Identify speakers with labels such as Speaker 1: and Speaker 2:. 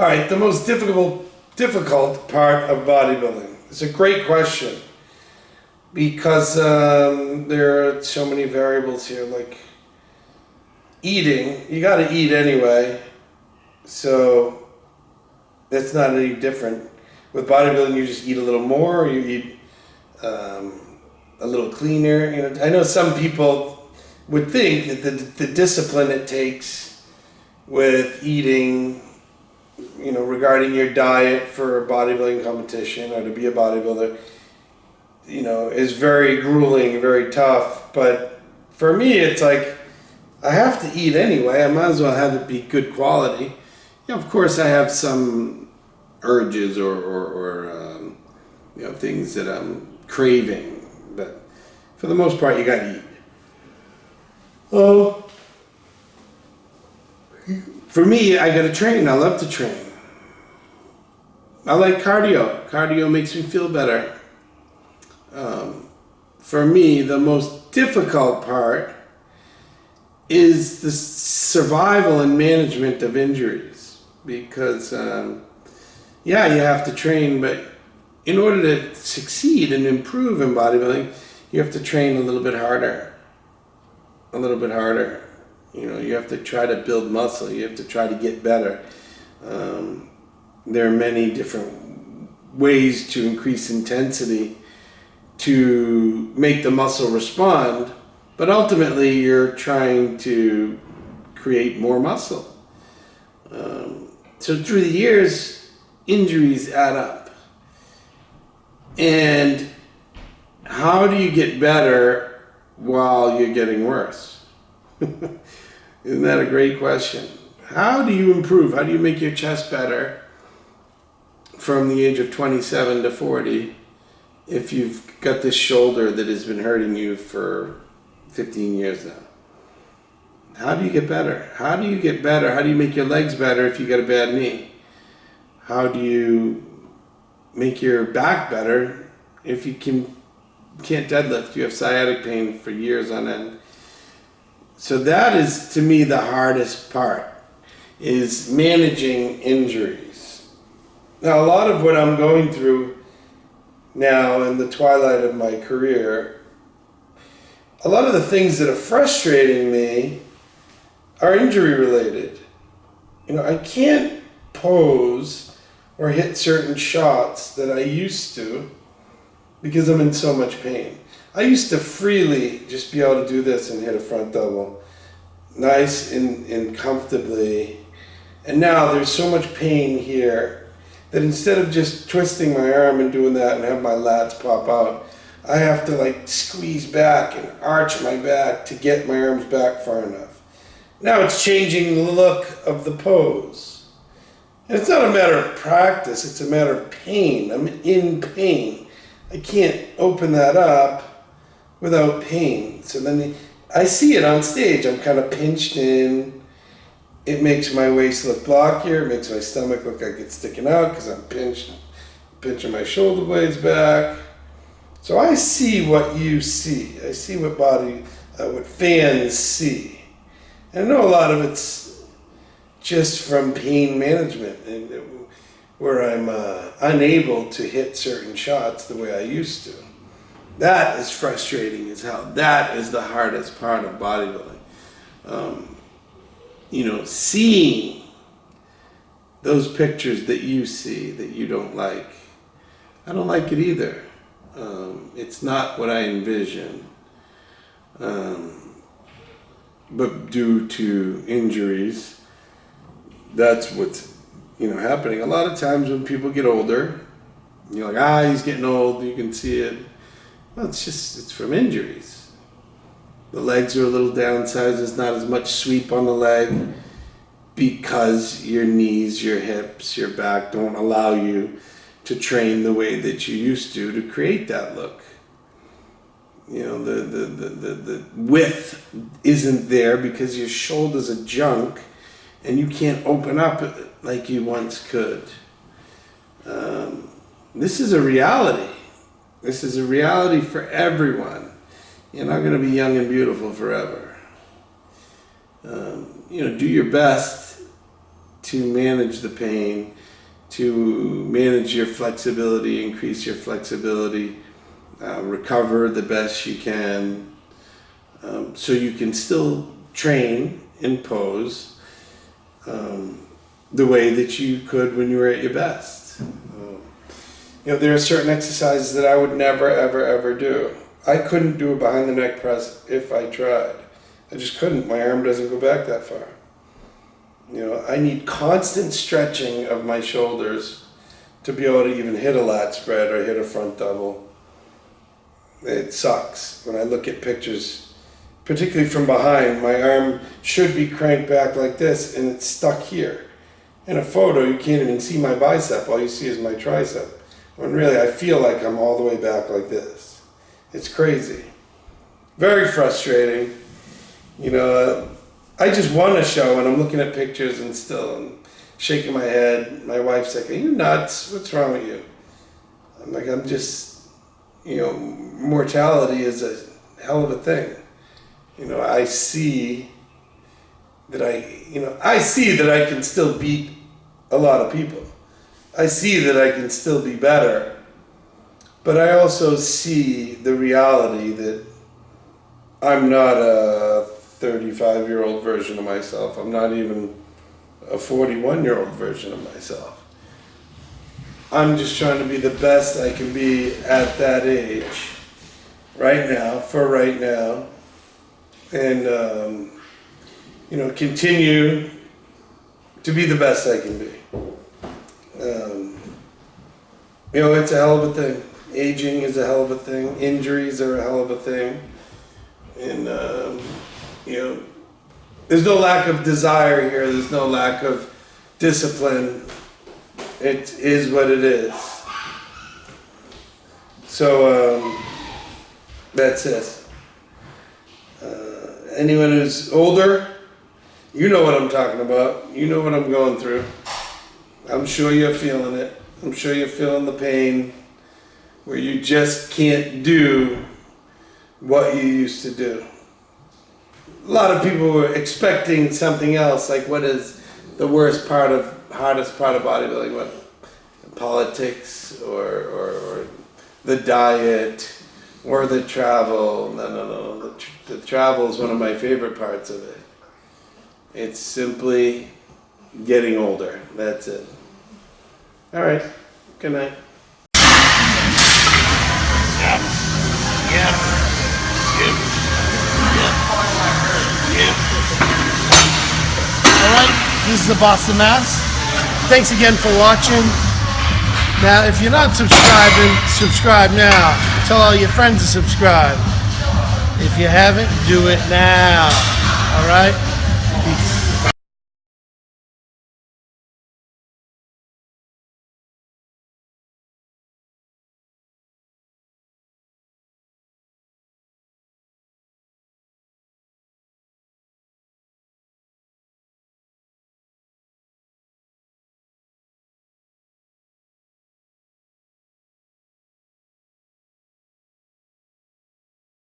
Speaker 1: All right, the most difficult part of bodybuilding. It's a great question because there are so many variables here. Like eating, you got to eat anyway, so that's not any different. With bodybuilding, you just eat a little more, or you eat a little cleaner. You know, I know some people would think that the discipline it takes with eating, you know, regarding your diet for a bodybuilding competition or to be a bodybuilder, you know, is very grueling, very tough. But for me, it's like I have to eat anyway. I might as well have it be good quality. You know, of course, I have some urges or you know, things that I'm craving, but for the most part, you gotta eat. Oh, for me, I gotta train. I love to train. I like cardio. Cardio makes me feel better. For me, the most difficult part is the survival and management of injuries, because yeah, you have to train, but in order to succeed and improve in bodybuilding, you have to train a little bit harder. You know, you have to try to build muscle. You have to try to get better. There are many different ways to increase intensity to make the muscle respond, but ultimately you're trying to create more muscle. So through the years, injuries add up. And how do you get better while you're getting worse? Isn't that a great question? How do you improve? How do you make your chest better from the age of 27 to 40 if you've got this shoulder that has been hurting you for 15 years now? How do you get better? How do you get better? How do you make your legs better if you got a bad knee? How do you make your back better if you can't deadlift? You have sciatic pain for years on end. So that is, to me, the hardest part, is managing injuries. Now, a lot of what I'm going through now in the twilight of my career, a lot of the things that are frustrating me are injury related. You know, I can't pose or hit certain shots that I used to because I'm in so much pain. I used to freely just be able to do this and hit a front double nice and comfortably. And now there's so much pain here that instead of just twisting my arm and doing that and have my lats pop out, I have to like squeeze back and arch my back to get my arms back far enough. Now it's changing the look of the pose. And it's not a matter of practice, it's a matter of pain. I'm in pain. I can't open that up without pain. So then I see it on stage. I'm kind of pinched in. It makes my waist look blockier. It makes my stomach look like it's sticking out because I'm pinching my shoulder blades back. So I see what you see. I see what what fans see. And I know a lot of it's just from pain management, and where I'm unable to hit certain shots the way I used to. That is frustrating as hell. That is the hardest part of bodybuilding. You know, seeing those pictures that you see that you don't like. I don't like it either. It's not what I envision. But due to injuries, that's what's, you know, happening. A lot of times when people get older, you're like, he's getting old, you can see it. Well, it's from injuries. The legs are a little downsized, there's not as much sweep on the leg because your knees, your hips, your back don't allow you to train the way that you used to create that look. You know, the width isn't there because your shoulders are junk and you can't open up like you once could. This is a reality. This is a reality for everyone. You're not going to be young and beautiful forever. You know, do your best to manage the pain, to manage your flexibility, increase your flexibility, recover the best you can, so you can still train and pose the way that you could when you were at your best. There are certain exercises that I would never, ever, ever do. I couldn't do a behind the neck press if I tried. I just couldn't. My arm doesn't go back that far. I need constant stretching of my shoulders to be able to even hit a lat spread or hit a front double. It sucks. When I look at pictures, particularly from behind, my arm should be cranked back like this and it's stuck here. In a photo, you can't even see my bicep. All you see is my tricep. When really, I feel like I'm all the way back like this. It's crazy. Very frustrating. I just won a show and I'm looking at pictures and still I'm shaking my head. My wife's like, "Are you nuts? What's wrong with you?" I'm like, I'm just, mortality is a hell of a thing. I see that I can still beat a lot of people. I see that I can still be better. But I also see the reality that I'm not a 35-year-old version of myself. I'm not even a 41-year-old version of myself. I'm just trying to be the best I can be at that age, right now, and continue to be the best I can be. It's a hell of a thing. Aging is a hell of a thing. Injuries are a hell of a thing. And, there's no lack of desire here. There's no lack of discipline. It is what it is. So, that's it. Anyone who's older, you know what I'm talking about. You know what I'm going through. I'm sure you're feeling it. I'm sure you're feeling the pain where you just can't do what you used to do. A lot of people were expecting something else, like what is the hardest part of bodybuilding? What, politics or the diet or the travel? No. The travel is one of my favorite parts of it. It's simply getting older. That's it. All right. Good night.
Speaker 2: Alright, this is the Boston Mass. Thanks again for watching. Now, if you're not subscribing, subscribe now. Tell all your friends to subscribe. If you haven't, do it now. Alright?